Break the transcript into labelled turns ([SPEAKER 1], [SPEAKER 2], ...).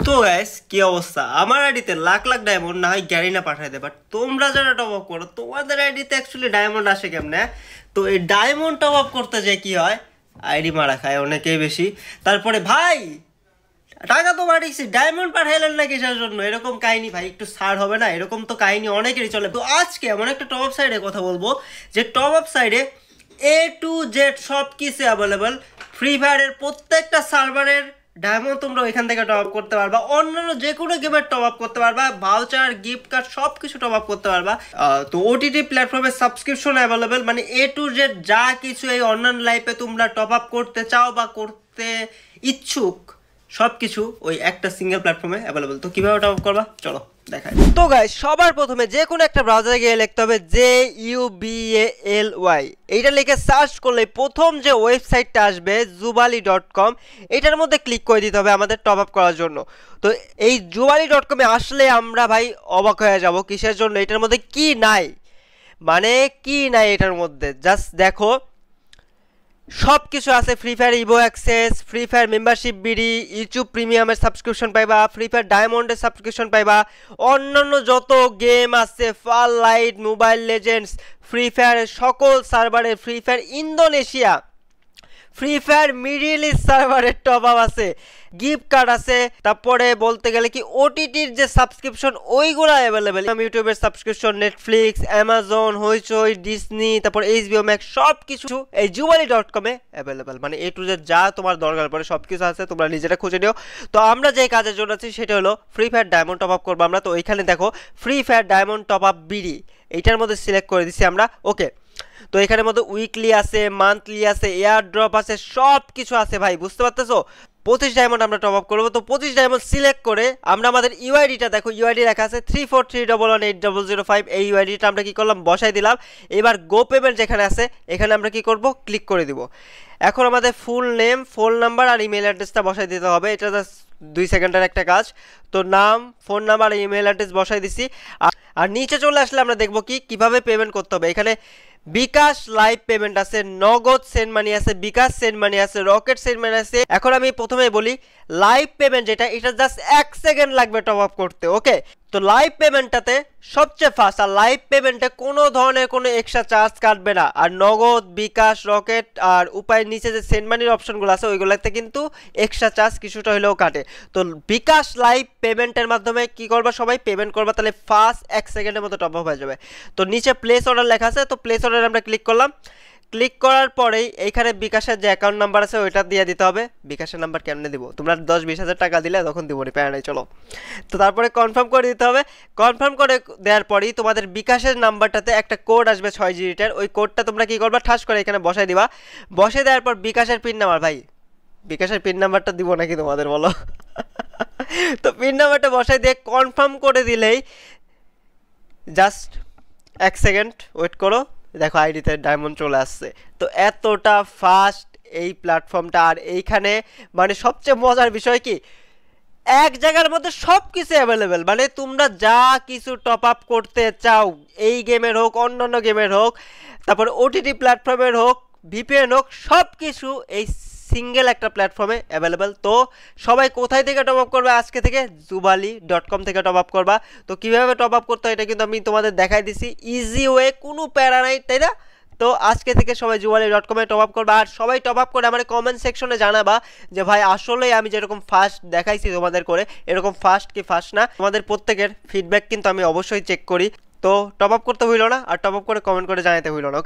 [SPEAKER 1] তো গাইস কি অবস্থা, আমার আইডিতে লাখ লাখ ডায়মন্ড না হয় গ্যারিনা পাঠায় দেয়, বাট তোমরা যারা টপ আপ করো তোমাদের আইডিতে অ্যাকচুয়ালি ডায়মন্ড আসে কেমনে? তো এই ডায়মন্ড টপ আপ করতে যায় কি হয়, আইডি মারা খায় অনেকেই বেশি। তারপরে ভাই টাকা তো পাঠিয়েছি, ডায়মন্ড পাঠাইলেন না কিসের জন্য? এরকম কাহিনী ভাই একটু ছাড় হবে না? এরকম তো কাহিনী অনেকেরই চলে। তো আজকে এমন একটা টপ আপ সাইডে কথা বলবো যে টপ আপ সাইডে A to Z সব কিছু অ্যাভেলেবল। ফ্রি ফায়ারের প্রত্যেকটা সার্ভারের ডায়মন্ড তোমরা ওইখান থেকে টপ আপ করতে পারবা, অন্যান্য যে কোনো গেমের টপ আপ করতে পারবা, ভাউচার গিফট কার্ড সব কিছু টপ আপ করতে পারবা। তো ওটিটি প্ল্যাটফর্মের সাবস্ক্রিপশন অ্যাভেলেবেল, মানে A to Z যা কিছু এই অনলাইন লাইফে তোমরা টপ আপ করতে চাও বা করতে ইচ্ছুক সব কিছু ওই একটা সিঙ্গেল প্ল্যাটফর্মে অ্যাভেলেবল। তো কীভাবে টপ আপ করবা চলো দেখাই। তো গাইস সবার প্রথমে যে কোনো একটা ব্রাউজারে গিয়ে লিখতে হবে JUBALY, এইটা লিখে সার্চ করলে প্রথম যে ওয়েবসাইটটা আসবে jubali.com, এটার মধ্যে ক্লিক করে দিতে হবে আমাদের টপ আপ করার জন্য। তো এই jubali.com এ আসলে আমরা ভাই অবাক হয়ে যাব কিসের জন্য, এটার মধ্যে কি নাই, মানে কি নাই এটার মধ্যে। জাস্ট দেখো সব কিছু আছে। Free Fire Evo access, Free Fire membership BD, YouTube প্রিমিয়ামের সাবস্ক্রিপশন পাইবা, ফ্রি ফায়ার ডায়মন্ডের সাবস্ক্রিপশন পাইবা, অন্যান্য যত গেম আছে, Farlight, Mobile Legends, free ফায়ারের সকল সার্ভারের, Free Fire Indonesia, Free Fire Middle East সার্ভারের টপ আপ আছে, গিফট কার্ড আছে, তারপরে বলতে গেলে কি ওটিটির যে সাবস্ক্রিপশন ওইগুলো অ্যাভেলেবেল, ইউটিউবের সাবস্ক্রিপশন, নেটফ্লিক্স, অ্যামাজন, হইচই, ডিসনি, তারপর HBO ম্যাক্স সব কিছু এই jubali.com এ অ্যাভেলেবেল। মানে A to Z যা তোমার দরকার পড়ে সব কিছু আছে, তোমরা নিজেরা খুঁজে নিও। তো আমরা যে কাজের জন্য আছি সেটা হলো free fire diamond top up করবো আমরা। তো এইখানে দেখো free fire diamond top up BD, এইটার মধ্যে সিলেক্ট করে দিচ্ছি আমরা। ওকে, তো এখানের মধ্যে উইকলি আছে, মান্থলি আছে, এয়ার ড্রপ আছে, সব কিছু আছে ভাই, বুঝতে পারতেছো? 25 ডায়মন্ড আমরা টপ আপ করবো। তো 25 ডায়মন্ড সিলেক্ট করে আমরা আমাদের ইউআইডিটা দেখো, ইউআইডি লেখা আছে 3431180005, এই ইউআইডিটা আমরা কি করলাম বসাই দিলাম। এবার গো পেমেন্ট যেখানে আছে এখানে আমরা কি করব, ক্লিক করে দিব। এখন আমাদের ফুল নেম, ফোন নাম্বার আর ইমেল অ্যাড্রেসটা বসাই দিতে হবে, এটা জাস্ট 2 সেকেন্ডের একটা কাজ। তো নাম, ফোন নাম্বার আর ইমেল অ্যাড্রেস বসাই দিছি। আর নিচে চলে আসলে আমরা দেখবো কিভাবে পেমেন্ট করতে হবে। এখানে বিকাশ লাইভ পেমেন্ট আছে, নগদ সেন্ড মানি আছে, বিকাশ সেন্ড মানি আছে, রকেট সেন্ড মানি আছে। এখন আমি প্রথমে বলি লাইভ পেমেন্ট যেটা, এটা জাস্ট 1 সেকেন্ড লাগবে টপ আপ করতে। ওকে, তো লাইভ পেমেন্টটাতে সবচেয়ে ফাস্ট, আর লাইভ পেমেন্টে কোনো ধরনের কোনো এক্সট্রা চার্জ কাটবে না। আর নগদ, বিকাশ, রকেট আর উপায়ের নিচে যে সেন্ড মানির অপশনগুলো আছে ওইগুলোতে কিন্তু এক্সট্রা চার্জ কিছুটা হলেও কাটে। তো বিকাশ লাইভ পেমেন্টের মাধ্যমে কি করবা, সবাই পেমেন্ট করবা, তাহলে ফাস্ট 1 সেকেন্ডের মতো টপ আপ হয়ে যাবে। তো নিচে প্লেস অর্ডার লেখা আছে, তো প্লেস অর্ডার আমরা ক্লিক করলাম। ক্লিক করার পরেই এইখানে বিকাশের যে অ্যাকাউন্ট নাম্বার আছে ওইটা দিয়ে দিতে হবে। বিকাশের নাম্বার কেমনে দিব, তোমরা 10-20 হাজার টাকা দিলে তখন দিব নি, প্যারা নাই, চলো। তো তারপরে কনফার্ম করে দিতে হবে। কনফার্ম করে দেওয়ার পরেই তোমাদের বিকাশের নাম্বারটাতে একটা কোড আসবে 6 ডিজিটের, ওই কোডটা তোমরা কি করবা, ঠাস করে এখানে বসাই দিবা। বসে দেওয়ার পর বিকাশের পিন নাম্বার, ভাই বিকাশের পিন নাম্বারটা দিব নাকি তোমাদের বলো? তো পিন নাম্বারটা বসাই দিয়ে কনফার্ম করে দিলেই জাস্ট 1 সেকেন্ড ওয়েট করো, দেখো আইডিতে ডায়মন্ড চলে আসছে। তো এতটা ফাস্ট এই প্ল্যাটফর্মটা। আর এইখানে মানে সবচেয়ে মজার বিষয় কি, এক জায়গার মধ্যে সব কিছু অ্যাভেলেবেল, মানে তোমরা যা কিছু টপ আপ করতে চাও, এই গেমের হোক, অন্যান্য গেমের হোক, তারপর ওটিটি প্ল্যাটফর্মের হোক, ভিপিএন হোক, সব কিছু এই সিঙ্গেল একটা প্ল্যাটফর্মে অ্যাভেলেবেল। তো সবাই কোথায় থেকে টপ আপ করবে, আজকে থেকে jubali.com থেকে টপ আপ করবা। তো কীভাবে টপ আপ করতে হয় এটা কিন্তু আমি তোমাদের দেখাই দিছি, ইজি ওয়ে, কোনো প্যারা নাই, তাই না? তো আজকে থেকে সবাই jubali.com এ টপ আপ করবা। আর সবাই টপ আপ করে আমার কমেন্ট সেকশনে জানাবা যে ভাই আসলে আমি যেরকম ফাস্ট দেখাইছি তোমাদের করে এরকম ফাস্ট কি ফাস্ট না। তোমাদের প্রত্যেকের ফিডব্যাক কিন্তু আমি অবশ্যই চেক করি। তো টপ আপ করতে হইল না, আর টপ আপ করে কমেন্ট করে জানাতে হইল না।